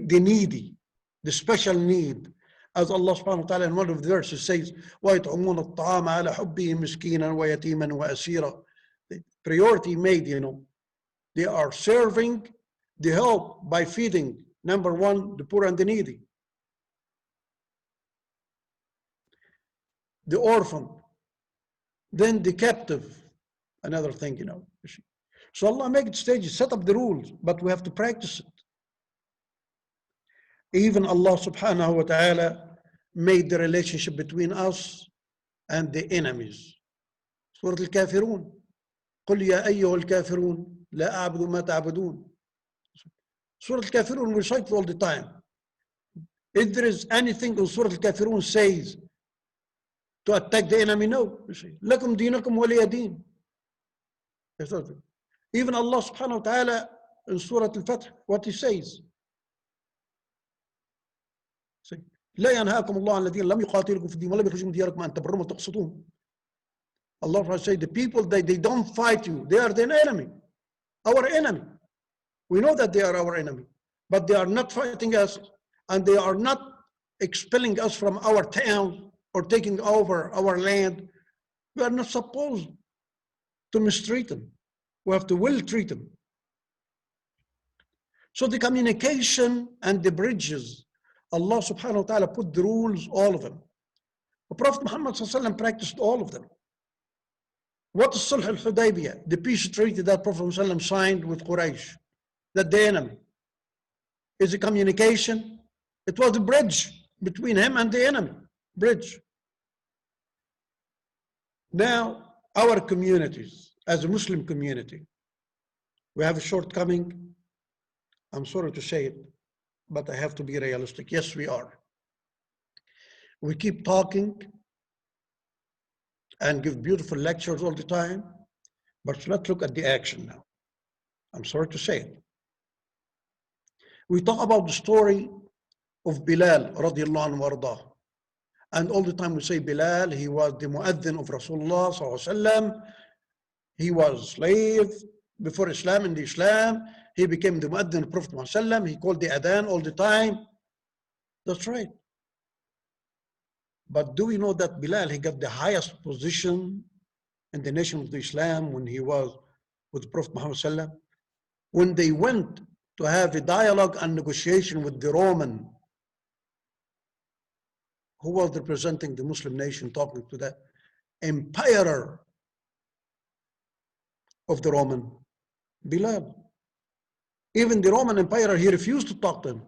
needy, the special need. As Allah subhanahu wa ta'ala in one of the verses says, وَيَطْعُمُونَ الطَّعَامَ عَلَى حُبِّهِ مِسْكِينًا وَيَتِيمًا وَأَسِيرًا. The priority made, they are serving the help by feeding, number one, the poor and the needy, the orphan, then the captive, another thing, So Allah made stages, set up the rules, but we have to practice it. Even Allah subhanahu wa ta'ala made the relationship between us and the enemies. Surah Al-Kafirun. قُلْ يَا أَيُّهَا الْكَافِرُونَ لَا أَعْبُدُ مَا تَعْبُدُونَ. Surah Al-Kafirun we recite it all the time. If there is anything in Surah Al-Kafirun says to attack the enemy, no. لَكُمْ دِينَكُمْ وَلِيَ دِينَ. Even Allah subhanahu wa ta'ala in Surah Al-Fath, what he says, لا ينهاكم الله عن الذين لم يقاتلوكم في الدين ولم يخرجوا من دياركم أن تبروهم وتقسطوهم. Allah says the people that they don't fight you, they are the enemy, our enemy. We know that they are our enemy, but they are not fighting us, and they are not expelling us from our town or taking over our land. We are not supposed to mistreat them. We have to well treat them. So the communication and the bridges, Allah subhanahu wa ta'ala put the rules, all of them. The Prophet Muhammad sallallahu alaihi wasallam practiced all of them. What is Sulh al-Hudaybiyah? The peace treaty that Prophet sallallahu alaihi wasallam signed with Quraysh, that the enemy. Is a communication. It was a bridge between him and the enemy. Bridge. Now, our communities, as a Muslim community, we have a shortcoming. I'm sorry to say it, but I have to be realistic. Yes, we are. We keep talking and give beautiful lectures all the time, but let's look at the action now. I'm sorry to say it. We talk about the story of Bilal radiallahu anhu wardah. And all the time we say Bilal, he was the mu'adhin of Rasulullah sallallahu alaihi wasallam. He was slave before Islam. In the Islam, he became the mu'adhin of Prophet Muhammad. He called the adhan all the time. That's right. But do we know that Bilal, he got the highest position in the nation of the Islam when he was with Prophet Muhammad? When they went to have a dialogue and negotiation with the Roman, who was representing the Muslim nation, talking to the emperor of the Roman? Bilal. Even the Roman Empire, he refused to talk to him.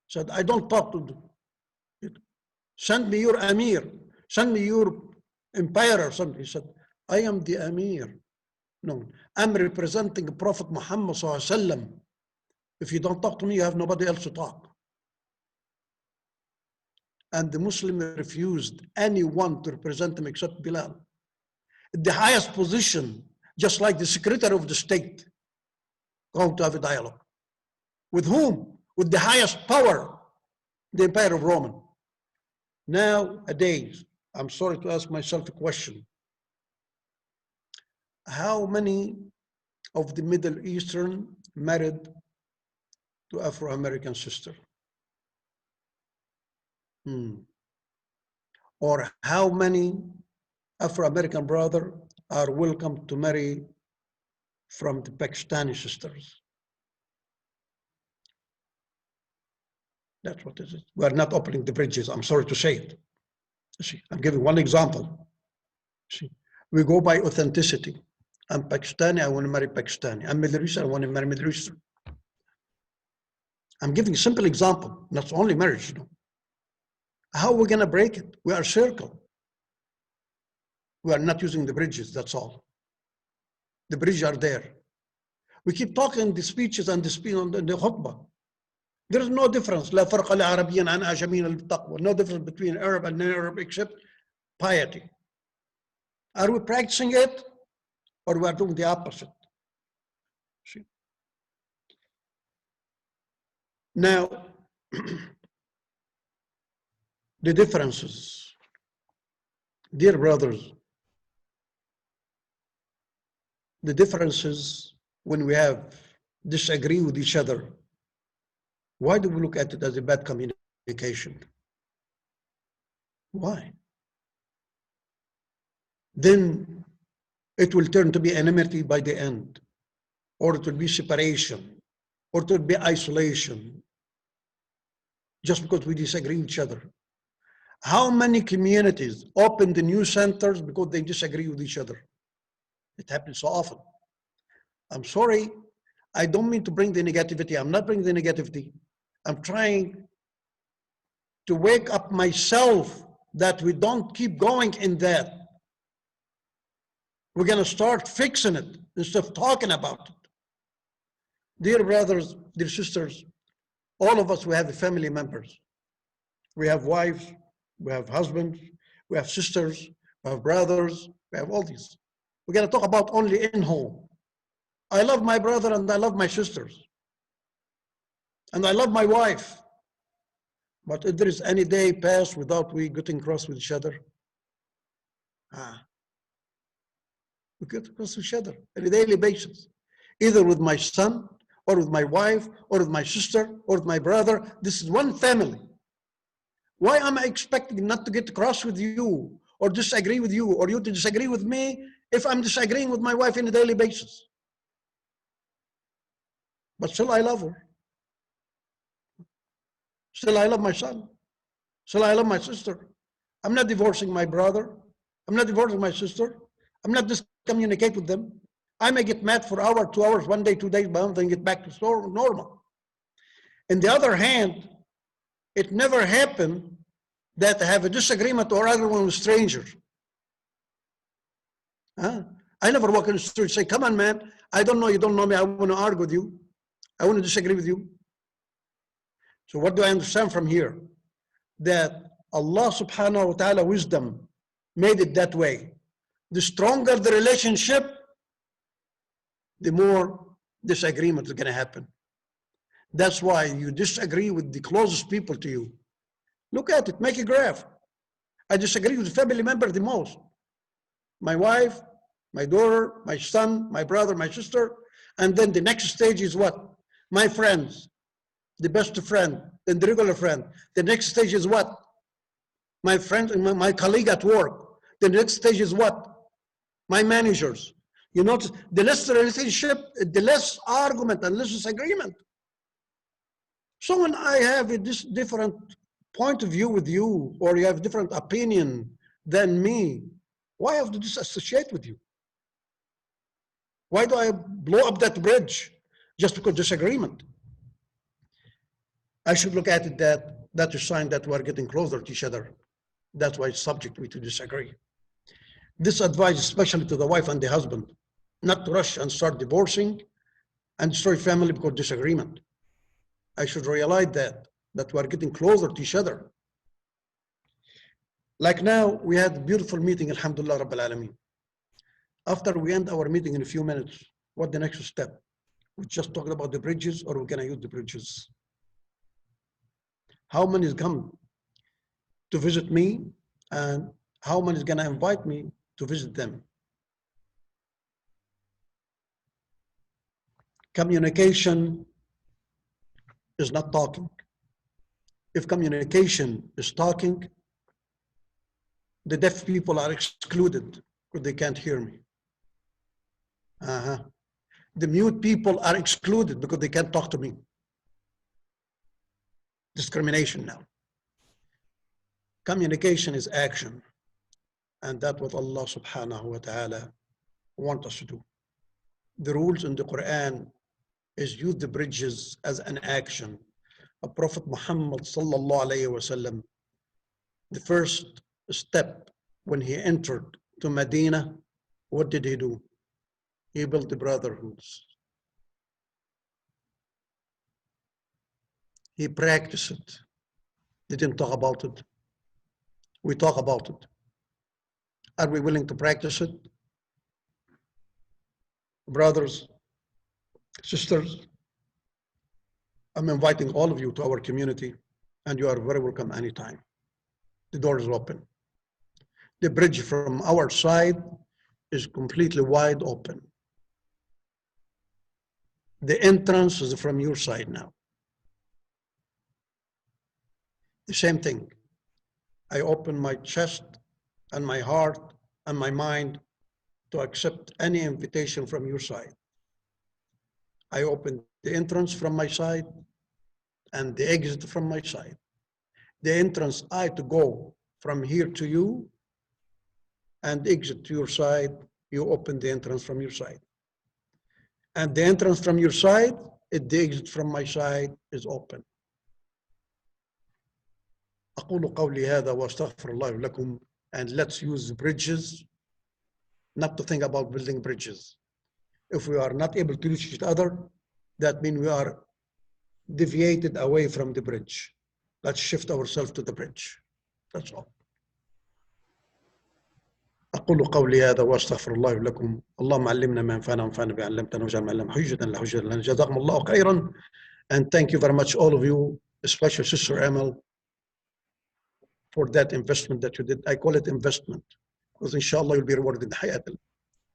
Said, I don't talk to them. Send me your Amir. Send me your empire or something. He said, I am the Amir. No, I'm representing Prophet Muhammad sallallahu alaihi wasallam. If you don't talk to me, you have nobody else to talk. And the Muslim refused anyone to represent him except Bilal. The highest position, just like the Secretary of the State, going to have a dialogue. With whom? With the highest power, the Empire of Rome. Nowadays, I'm sorry to ask myself a question. How many of the Middle Eastern married to Afro-American sister? Or how many Afro-American brothers are welcome to marry from the Pakistani sisters? That's what it is. We're not opening the bridges, I'm sorry to say it. See, I'm giving one example. See, we go by authenticity. I'm Pakistani, I want to marry Pakistani. I'm Middle Eastern, I want to marry Middle Eastern. I'm giving a simple example, not only marriage, you know. How are we going to break it? We are a circle. We are not using the bridges, that's all. The bridges are there. We keep talking the speeches and the khutbah. There is no difference. لا فرق لعربيا عن أعجميا بالتقوى. No difference between Arab and non-Arab except piety. Are we practicing it or we are doing the opposite? See? Now, the differences. Dear brothers, the differences when we have disagree with each other, why do we look at it as a bad communication? Why? Then it will turn to be enmity by the end, or it will be separation, or it will be isolation, just because we disagree with each other. How many communities open the new centers because they disagree with each other? It happens so often. I'm sorry, I don't mean to bring the negativity. I'm not bringing the negativity. I'm trying to wake up myself that we don't keep going in that. We're going to start fixing it instead of talking about it. Dear brothers, dear sisters, all of us, we have family members. We have wives, we have husbands, we have sisters, we have brothers, we have all these. We're going to talk about only in home. I love my brother and I love my sisters. And I love my wife. But if there is any day pass without we getting cross with each other, we get across each other on a daily basis, either with my son or with my wife or with my sister or with my brother. This is one family. Why am I expecting not to get cross with you or disagree with you or you to disagree with me if I'm disagreeing with my wife on a daily basis? But still I love her. Still I love my son. Still I love my sister. I'm not divorcing my brother. I'm not divorcing my sister. I'm not discommunicate with them. I may get mad for an hour, 2 hours, 1 day, 2 days, but then get back to normal. On the other hand, it never happened that I have a disagreement or argument with strangers. I never walk in the street and say, come on, man, I don't know, you don't know me, I want to argue with you. I want to disagree with you. So what do I understand from here? That Allah subhanahu wa ta'ala wisdom made it that way. The stronger the relationship, the more disagreement is going to happen. That's why you disagree with the closest people to you. Look at it, make a graph. I disagree with the family member the most. My wife, my daughter, my son, my brother, my sister. And then the next stage is what? My friends, the best friend, then the regular friend. The next stage is what? My friend, my colleague at work. The next stage is what? My managers. You notice the less the relationship, the less argument and less disagreement. So when I have a different point of view with you, or you have different opinion than me, why have to disassociate with you? Why do I blow up that bridge just because disagreement? I should look at it that is a sign that we're getting closer to each other. That's why it's subject to disagree. This advice, especially to the wife and the husband, not to rush and start divorcing and destroy family because of disagreement. I should realize that we're getting closer to each other. Like now, we had a beautiful meeting, alhamdulillah, Rabbil Alameen. After we end our meeting in a few minutes, what the next step? We just talking about the bridges, or we're gonna use the bridges? How many is come to visit me, and how many is gonna invite me to visit them? Communication is not talking. If communication is talking, the deaf people are excluded because they can't hear me. The mute people are excluded because they can't talk to me. Discrimination now. Communication is action. And that's what Allah subhanahu wa ta'ala wants us to do. The rules in the Quran is use the bridges as an action. A Prophet Muhammad sallallahu alayhi wa sallam, the first step when he entered to Medina, what did he do? He built the brotherhoods. He practiced it. They didn't talk about it. We talk about it. Are we willing to practice it? Brothers, sisters, I'm inviting all of you to our community, and you are very welcome anytime. The door is open. The bridge from our side is completely wide open. The entrance is from your side now. The same thing. I open my chest and my heart and my mind to accept any invitation from your side. I open the entrance from my side and the exit from my side. The entrance I to go from here to you and exit to your side, you open the entrance from your side. And the entrance from your side, the exit from my side is open. أقول قولي هذا وأستغفر الله لكم, and let's use bridges, not to think about building bridges. If we are not able to reach each other, that means we are deviated away from the bridge. Let's shift ourselves to the bridge. That's all. أقول قولي هذا وأستغفر الله لكم. اللهم علمنا ما ينفعنا وانفعنا بما علمتنا واجعل ما علمنا حجة لا حجة لنا. جزاكم الله خيرا. And thank you very much, all of you, especially Sister Emil, for that investment that you did. I call it investment, because inshallah you'll be rewarded in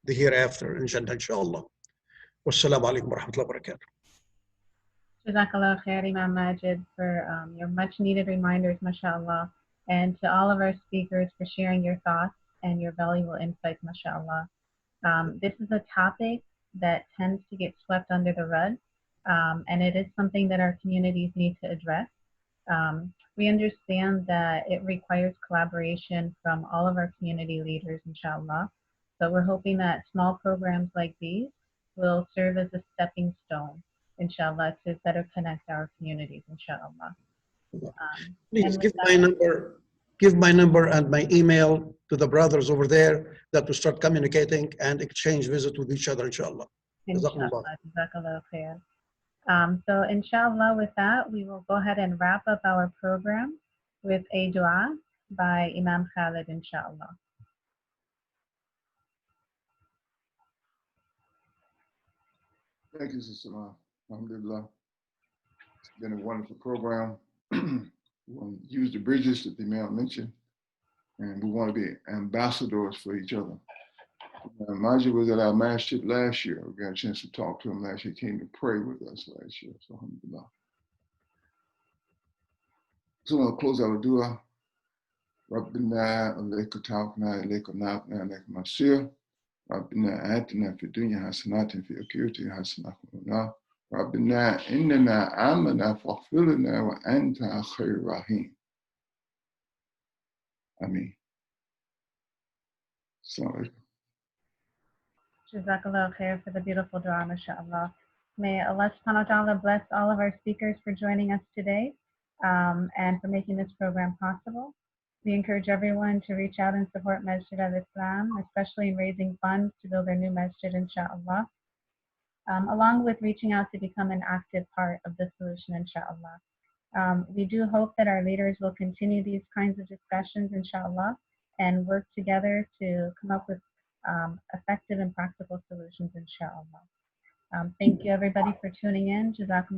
the hereafter, inshallah. Wassalamu alaikum wa rahmatullahi wa barakatuh. Jazakallah khair, Imam Masjid, for your much needed reminders, mashallah, and to all of our speakers for sharing your thoughts and your valuable insights, mashallah. This is a topic that tends to get swept under the rug, and it is something that our communities need to address. We understand that it requires collaboration from all of our community leaders, inshallah. So we're hoping that small programs like these will serve as a stepping stone, inshallah, to better connect our communities, inshallah. Please give my number and my email to the brothers over there, that we start communicating and exchange visits with each other, inshallah. Inshallah, jazakallah khair. So inshallah, with that, we will go ahead and wrap up our program with a dua by Imam Khalid, inshallah. Thank you, Sister Ma. Alhamdulillah. It's been a wonderful program. We want to use the bridges that the Imam mentioned, and we want to be ambassadors for each other. Masjid was at our Masjid last year. We got a chance to talk to him last year. He came to pray with us last year. So, alhamdulillah. So, I'm going to close out with dua. ربنا عليك توكلنا إليك نابنا إليك المصير ربنا آتنا في الدنيا حسنة في الآخرة حسنة وقنا ربنا إننا آمنا فاغفر لنا وأنت خير الراحمين. Ameen. Assalamu alaikum. Jazakallah khair for the beautiful dua, mashallah. May Allah subhanahu wa ta'ala bless all of our speakers for joining us today and for making this program possible. We encourage everyone to reach out and support Masjid al-Islam, especially in raising funds to build their new masjid, inshallah, along with reaching out to become an active part of the solution, inshallah. We do hope that our leaders will continue these kinds of discussions, inshallah, and work together to come up with effective and practical solutions, inshallah. Thank you, everybody, for tuning in. Jazakumullah.